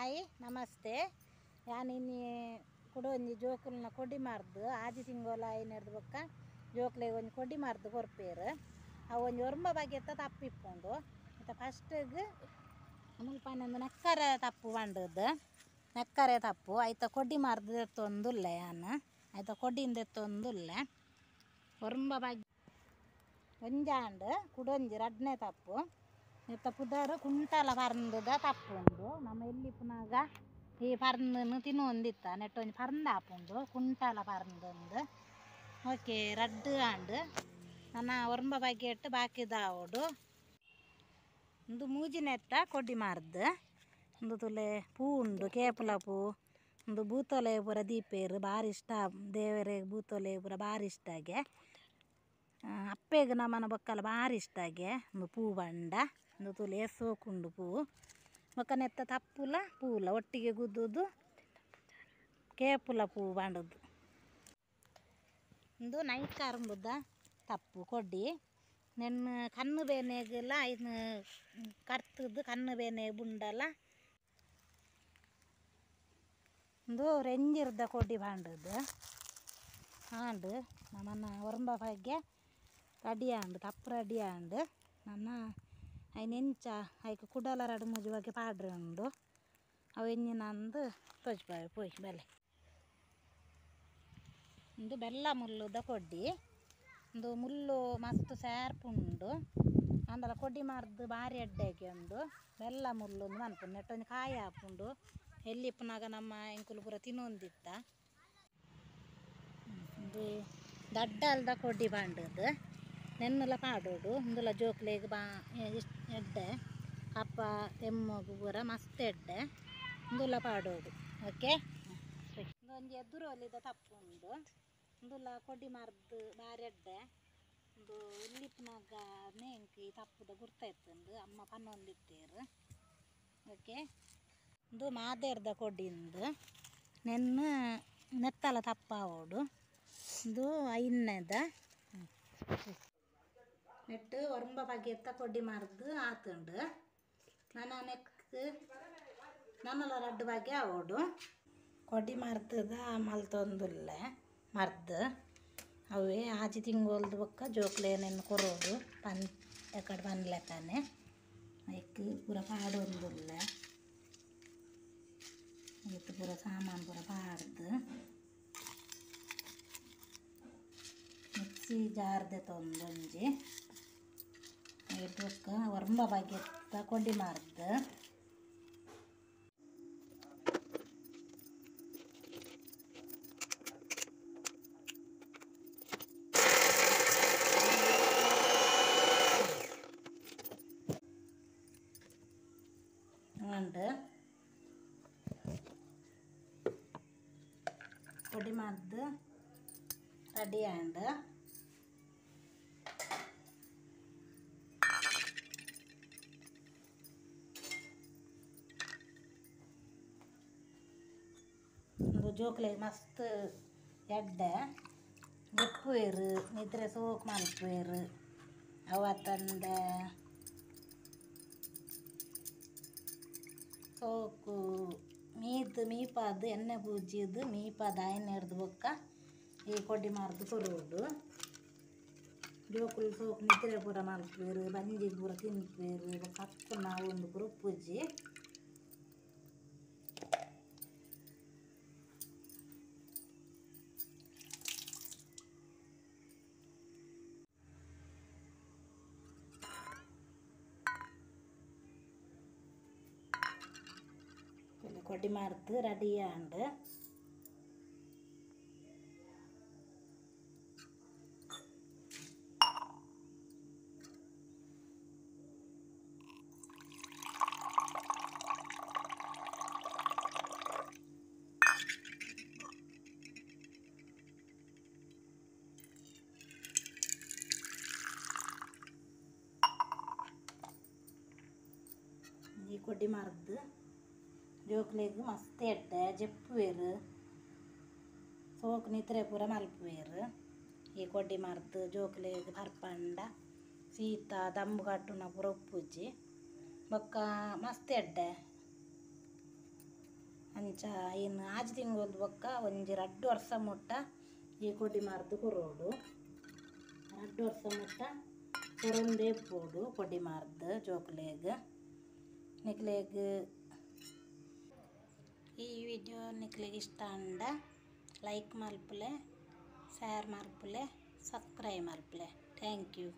Hi ನಮಸ್ತೆ ಯಾನಿನ್ನಿ ಕೊಡೊಂಜಿ ಜೋಕುಲ್ನ ಕೊಡಿ ಮಾರ್ದು ಆಜಿ ತಿಂಗೋಲ ಐನೆರ್ದು ಬೊಕ್ಕ ಜೋಕ್ಲೆಗ್ ಒಂಜಿ ಕೊಡಿ ಮಾರ್ದು ಕೊರ್ಪೇರು ಅವು ಒಂಜಿ ಒರ್ಮ ಬಗೆತ ತಪ್ಪಿಪ್ಪುಂಡು ಮತ್ತು ಫಸ್ಟಿಗೆ ಮುಲ್ಪನೊಂದು ನೆಕ್ಕರೆ ತಪ್ಪು ಬಂಡದ್ದು ನೆಕ್ಕರೆ ತಪ್ಪು ಐತ ಕೊಡಿ ಮಾರ್ದು ದೆತ್ತೊಂದುಲ್ಲೆ ಯಾನು ಐತ ಕೊಡಿಂದ ದೆತ್ತೊಂದುಲ್ಲೆ ಒರ್ಮ ಬಗೆ ಒಂಜಾಂಡ್ ಕುಡೊಂಜಿ ರಡ್ನೆ ತಪ್ಪು ನೆತ್ತ ಪುದರ್ ಕುಂಟಲ ಪರ್ಂದದ ತಪ್ಪುಂಡು ನಮ್ಮ ಎಲ್ಲಿ ಪುನಗ ಈ ಪರ್ಂದನು ತಿನ್ನೊಂದಿತ್ತ ನೆಟ್ಟ ಒಂಜಿ ಪರ್ಂದ ಆಪುಂಡು ಕುಂಟಲ ಪರ್ಂದೊಂದು ಓಕೆ ರಡ್ಡು ಆಂಡ್ ನನ್ನ ಒರ್ಂಬ ಬಗೆಟ್ ಬಾಕಿದಾವೋಡು ಒಂದು ಮೂಜಿನೆತ್ತ ಕೊಡಿ ಮಾರ್ದು ಒಂದು ತುಲೆ ಪೂ ಉಂಡು ಕೇಪುಲ ಪೂ ಒಂದು ಬೂತೊಲೆ ಪೂರ ದೀಪೇರು ಬಾರಿ ಇಷ್ಟ ದೇವರೇ ಬೂತೊಲೆ ಪೂರ ಬಾರಿ ಇಷ್ಟಾಗೆ ಅಪ್ಪೆಗ್ ನಮ್ಮನ ಬೊಕ್ಕಲ ಬಾರಿ ಇಷ್ಟಾಗೆ ಒಂದು ಪೂ ಬಂಡ ಒಂದು ತುಲೆ ಸೋಕುಂಡು ಪೂ ಬೊಕ್ಕ ನೆತ್ತ ತಪ್ಪುಲ ಪೂಲ ಒಟ್ಟಿಗೆ ಗುದ್ದುದು ಕೇಪುಲ ಪೂ ಬಂಡದು ಒಂದು ನೈಟ್ ಅರಂಬುದ ತಪ್ಪು ಕೊಡ್ಡಿ ನೆನ್ನು ಕಣ್ಣು ಬೇನೆಗೆಲ್ಲ ಐದು ಕರ್ತದ್ದು ಕಣ್ಣು ಬೇನೆ ಬುಂಡಲ ಒಂದು ರೆಂಜಿರ್ದ ಕೊಡ್ಡಿ ಬಾಂಡದು ಆಂಡು ನಮ್ಮನ್ನ ಒರಂಬ ಬಗ್ಗೆ ರೆಡಿ ಆಂಡು ತಪ್ಪು ರೆಡಿ ಆಂಡು ನನ್ನ ಐನೆಂಚ ಐಕ ಕುಡಲ ರಡು ಮೂಜಿ ಬಗ್ಗೆ ಪಾಡ್ರೆ ಉಂಡು ಅವು ಎಂಜಿನಂದು ತೋಜ್ಪಾವೆ ಪೋಯ್ ಬೆಲೆ ಒಂದು ಬೆಲ್ಲ ಮುಲ್ಲುದ ಕೊಡ್ಡಿ ಒಂದು ಮುಲ್ಲು ಮಸ್ತ್ ಸ್ಯಾರ್ಪುಂಡು ಅಂದಲ ಕೊಡಿ ಮಾರ್ದು ಬಾರಿ ಎಡ್ಡೆಗೆ ಉಂಡು ಬೆಲ್ಲ ಮುಲ್ಲು ಮನ್ಪುಂಡು ನೆಟ್ಟೊಂದು ಕಾಯಿ ಹಾಪುಂಡು ಎಲ್ಲಿ ಪುನಗ ನಮ್ಮ ಎಂಕುಲು ಪೂರ ತಿನ್ನೊಂದಿತ್ತ ಒಂದು ದಡ್ಡಲ್ದ ಕೊಡ್ಡಿ ಬಾಂಡದು ನೆನ್ನುಲ ಪಾಡೋಡು ಇಂದುಲ ಜೋಕ್ಲೆಗ್ ಬಾ ಎಡ್ಡೆ ಕಪ್ಪ ತೆಮ್ಮಗು ಪೂರ ಮಸ್ತ್ ಎಡ್ಡೆ ಇಂದುಲ ಪಾಡೋಡು ಓಕೆ ಒಂಜಿ ಎದುರೊಲಿದ ತಪ್ಪು ಉಂಡು ಇಂದುಲ ಕೊಡಿ ಮಾರ್ದು ಬಾರಿ ಎಡ್ಡೆ ಒಂದು ಇಲ್ಲಿ ಪುನಗ ನೆಂಕ್ ಈ ತಪ್ಪುದ ಗುರ್ತಾಯ್ತುಂಡು ಅಮ್ಮ ಪನ್ನೊಂದಿತ್ತೇರು ಓಕೆ ಒಂದು ಮಾದೇರ್ದ ಕೊಡಿಂದು ನೆನ್ನು ನೆತ್ತಲ ತಪ್ಪಾವೋಡು ಇದು ಐನ್ನದ ನೆಟ್ಟು ಒರಂಬ ಬಗೆತ್ತ ಕೊಡ್ಡಿ ಮಾರ್ದು ಆತುಂಡು ನನ್ನ ನೆಕ್ ನನ್ನಲ ರಡ್ಡು ಬಗೆ ಆವೋಡು ಕೊಡ್ಡಿ ಮಾರ್ತದ ಮಲ್ತೊಂದುಲ್ಲೆ ಮರ್ದು ಅವೇ ಆಜಿ ತಿಂಗೋಲ್ದು ಬೊಕ್ಕ ಜೋಕ್ಲೆ ನೆನ್ನು ಕೊರೋಡು ಪನ್ ಎಕಡೆ ಪನ್ಲೆಕ್ಕನೆ ಐಕ್ ಪೂರ ಪಾಡೊಂದುಲ್ಲೆ ಐಕ್ ಪೂರ ಸಾಮಾನು ಪೂರ ಪಾಡ್ದು ಮಿಕ್ಸಿ ಜಾರ್ದೆ ತೊಂದೊಂಜಿ ಬೊಕ್ಕ ಒರಂಬ ಬಗೆತ್ತ ಕೊಡ್ಡಿ ಮಾರ್ದು ಉಂಡು ಕೊಡ್ಡಿ ಮಾರ್ದು ರೆಡಿ ಆಂಡ್ ಜೋಕ್ಲೆ ಮಸ್ತ್ ಎಡ್ಡೆ ಉಪ್ಪುವೇರು ನಿದ್ರೆ ಸೋಕು ಮಲ್ಪುವೇರು ಅವತ್ತಂದ ಸೋಕು ಮೀಪಾದು ಎಣ್ಣೆ ಪೂಜಿದು ಮೀಪಾದ ಎಣ್ಣೆರ್ದು ಬೊಕ್ಕ ಈ ಕೊಡ್ಡಿ ಮಾರ್ದು ಕೊರೋಡು ಜೋಕುಲು ಸೋಕು ನಿದ್ರೆ ಪೂರ ಮಲ್ಪುವೇರು ಬಂಜಿ ಪೂರ ತಿನ್ಪುವೇರು ಬೊಕ್ಕ ಅಕ್ಕ ನಾವು ಒಂದು ಪೂರ ಉಪ್ಪುಜಿ ಕೊಡ್ಡಿ ಮಾರ್ದು ರೆಡಿ ಆಂಡ್ ಈ ಕೊಡ್ಡಿ ಮಾರ್ದು ಜೋಕ್ಲೆಗ್ ಮಸ್ತ್ ಎಡ್ಡೆ ಜೆಪ್ಪುವೆರು ಸೋಕು ನಿದ್ರೆ ಪೂರ ಮಲ್ಪುವೆರು ಈ ಕೊಡ್ಡಿ ಮಾರ್ದು ಜೋಕ್ಲೆಗ್ ಪರ್ಪಂಡ ಸೀತ ದಂಬು ಕಟ್ಟುನ ಪೂರ ಉಪ್ಪುಜಿ ಬೊಕ್ಕ ಮಸ್ತ್ ಎಡ್ಡೆ ಅಂಚ ಇನ್ನು ಆಜಿ ತಿಂಗಳು ಬೊಕ್ಕ ಒಂಜಿ 2 ವರ್ಷ ಮುಟ್ಟ ಈ ಕೊಡ್ಡಿ ಮಾರ್ದು ಕೊರೋಡು 2 ವರ್ಷ ಮುಟ್ಟ ಕೊರೊಂದೇ ಪೋಡು ಕೊಡ್ಡಿ ಮಾರ್ದು ಜೋಕ್ಲೆಗ್ ನಿಕ್ಲೆಗ್ ಈ ವಿಡಿಯೋ ನಿಕ್ಲೆಗ್ ಇಷ್ಟ ಅಂಡ ಲೈಕ್ ಮಲ್ಪುಲೆ ಶೇರ್ ಮಲ್ಪುಲೆ ಸಬ್ಸ್ಕ್ರೈಬ್ ಮಲ್ಪುಲೆ ಥ್ಯಾಂಕ್ ಯು.